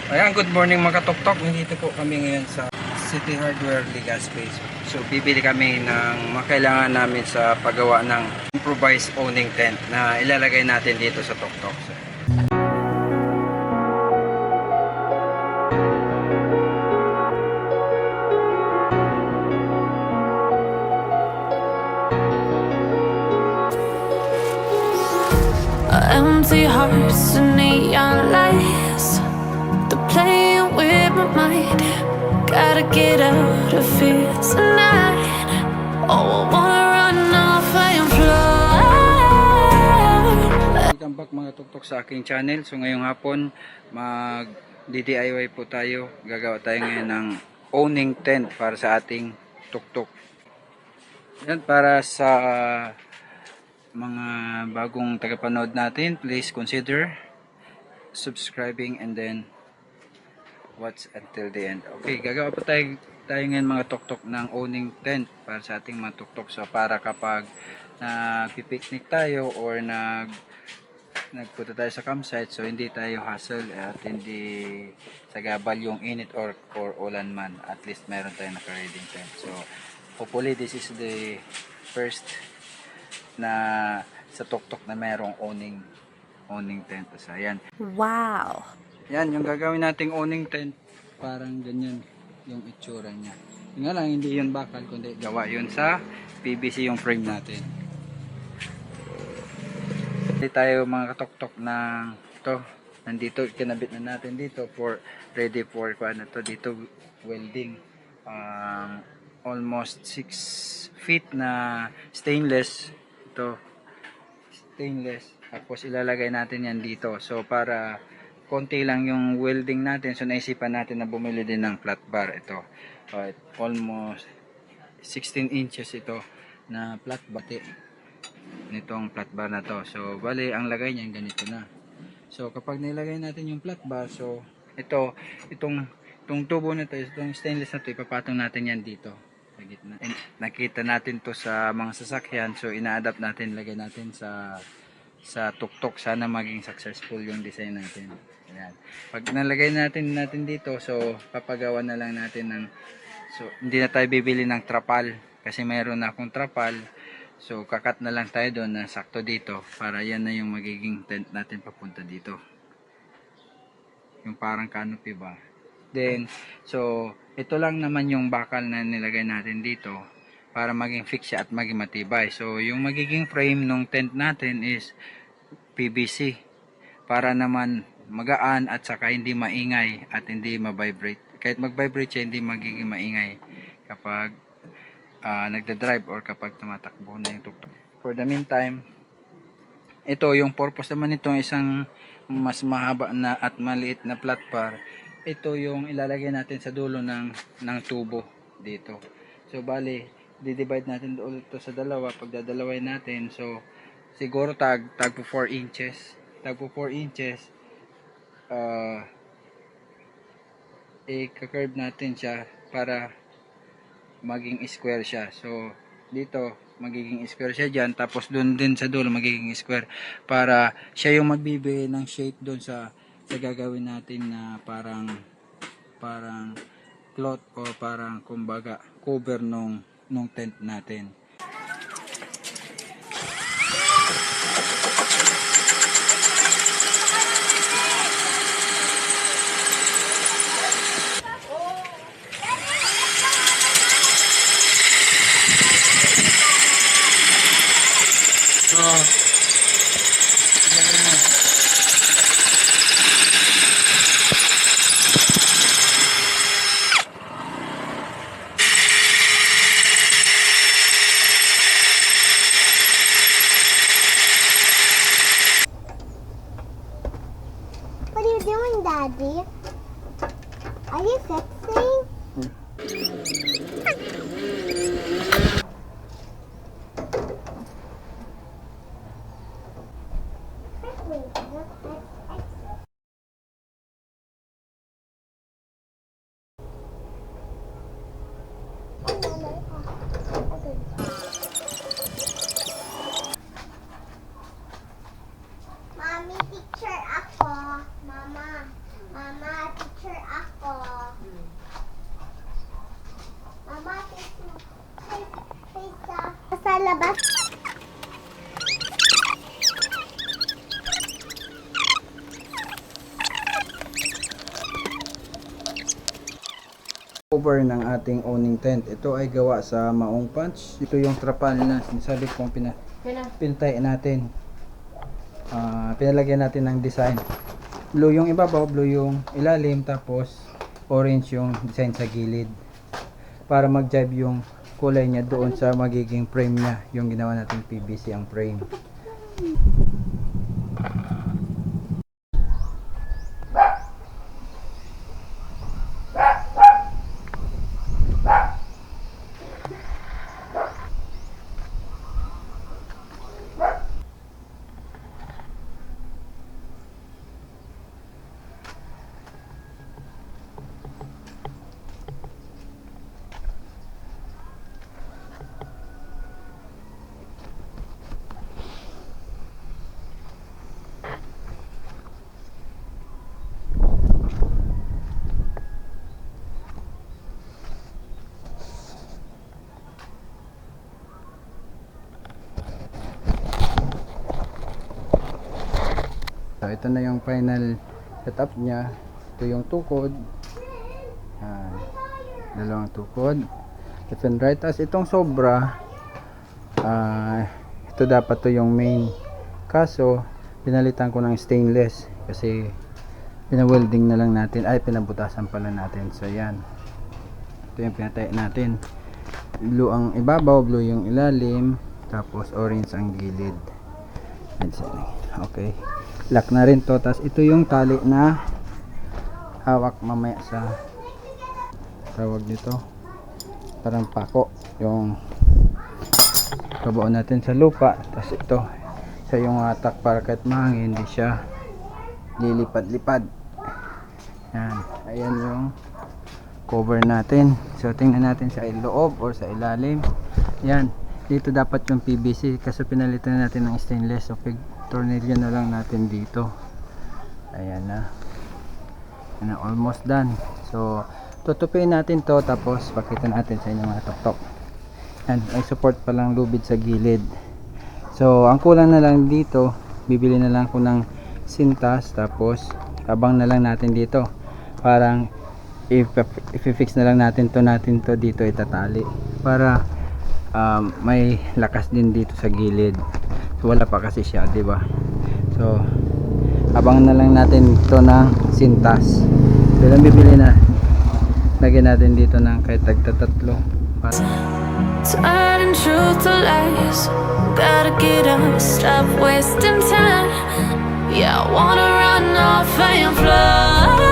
Ayan, good morning mga katuktok. Nandito po kami ngayon sa City Hardware Legazpi. So bibili kami ng makailangan namin sa paggawa ng improvised owning tent na ilalagay natin dito sa tuktok. So, empty hearts and neon lights, they're playing with my mind. Gotta get out of here tonight. Oh, I wanna run off and fly. welcome back mga tuktok sa aking channel. So ngayong hapon mag DIY po tayo. Gagawa tayo ngayon ng owning tent para sa ating tuktok. Yan, para sa mga bagong tagapanood natin, please consider subscribing and then watch until the end. Okay, gagawa pa tayo ngayon mga tuktok ng owning tent para sa ating mga tuktok. So para kapag nagpi-picnic tayo or nagpunta tayo sa campsite, so hindi tayo hassle at hindi sagabal yung init or ulan man. At least meron tayong naka-reading tent. So hopefully this is the first na sa tuktok na merong owning tent. So ayan. Wow. Yan, yung gagawin nating owning tent, parang ganyan yung itsura niya. Yung nga lang, hindi yun bakal, kundi gawa yun sa PVC yung frame natin. Hindi tayo mga katuktok ng to. Nandito, kinabit na natin dito for ready for ano to, dito welding. Almost 6 feet na stainless. Ito, stainless. Tapos ilalagay natin yan dito. So para konti lang yung welding natin, so naisipan natin na bumili din ng flat bar. Ito almost 16 inches ito na flat bar nitong flat bar na to. So bali ang lagay niya ganito na. So kapag nilagay natin yung flat bar, so itong tubo na to, itong stainless na to, ipapatong natin yan dito sa gitna. And nakita natin to sa mga sasakyan, so ina-adapt natin, lagay natin sa tuktok. Sana maging successful yung design natin. Ayan. Pag nalagay natin dito, so papagawa na lang natin ng, so hindi na tayo bibili ng trapal kasi mayroon na akong trapal. So kakat na lang tayo doon na sakto dito para yan na yung magiging tent natin papunta dito. Yung parang canopy ba. Then so ito lang naman yung bakal na nilagay natin dito para maging fix siya at maging matibay. So yung magiging frame ng tent natin is PVC para naman magaan at saka hindi maingay at hindi ma-vibrate. Kahit mag-vibrate siya, hindi magiging maingay kapag nagda-drive or kapag tumatakbo na yung tuktok. For the meantime, ito yung purpose naman nitong isang mas mahaba na at maliit na flat bar. Ito yung ilalagay natin sa dulo ng tubo dito. So bali, di-divide natin ulit ito sa dalawa. Pagdadalaway natin, so siguro tagpo 4 inches. Tagpo 4 inches. I-curve natin siya para maging square siya. So dito magiging square siya dyan, tapos doon din sa dulo magiging square para siya yung magbibigay ng shape doon sa gagawin natin na parang cloth o parang kumbaga cover nung tent natin. So, what are you doing, Daddy? Are you fixing? Mommy, picture ako. Mama, picture Cover ng ating owning tent. Ito ay gawa sa maong punch. Ito yung trapal na sinasabi kong pintay natin. Pinalagyan natin ng design. Blue yung ibabaw, blue yung ilalim, tapos orange yung design sa gilid. Para mag-jive yung kulay niya doon sa magiging frame niya. Yung ginawa natin PVC ang frame. So, ito na yung final setup niya. Ito yung tukod. Dalawang tukod. Left and right. As itong sobra, ito dapat to yung main. Kaso, pinalitan ko ng stainless. Kasi, pinawelding na lang natin. Ay, pinabutasan pala natin. So, yan. Ito yung pinatay natin. Blue ang ibabaw, blue yung ilalim. Tapos, orange ang gilid. Okay. Lock na rin to. Tapos ito yung tali na hawak mamaya sa tawag dito, parang pako, yung kabuo natin sa lupa. Tapos ito sa yung atak para kahit mahangin hindi siya lilipad-lipad. Yan. Ayan yung cover natin. So tingnan natin sa loob or sa ilalim. Yan. Dito dapat yung PVC kasi pinalitan natin ng stainless. So tornilyo na lang natin dito. Ayan na. Ayan na, almost done. So tutupiin natin to, tapos pakita natin sa inyo mga tuktok. Yan, ay support pa lang lubid sa gilid. So ang kulang na lang dito, bibili na lang ko ng sintas, tapos abang na lang natin dito. Parang i-fix na lang natin to dito itatali para may lakas din dito sa gilid. So wala pa kasi siya, di ba? So abangan na lang natin ito ng sintas. So lang bibili na. Lagyan natin dito ng kahit tagtatatlo. Turning truth to lies. Gotta get up, stop wasting time. Yeah, I wanna run off and fly.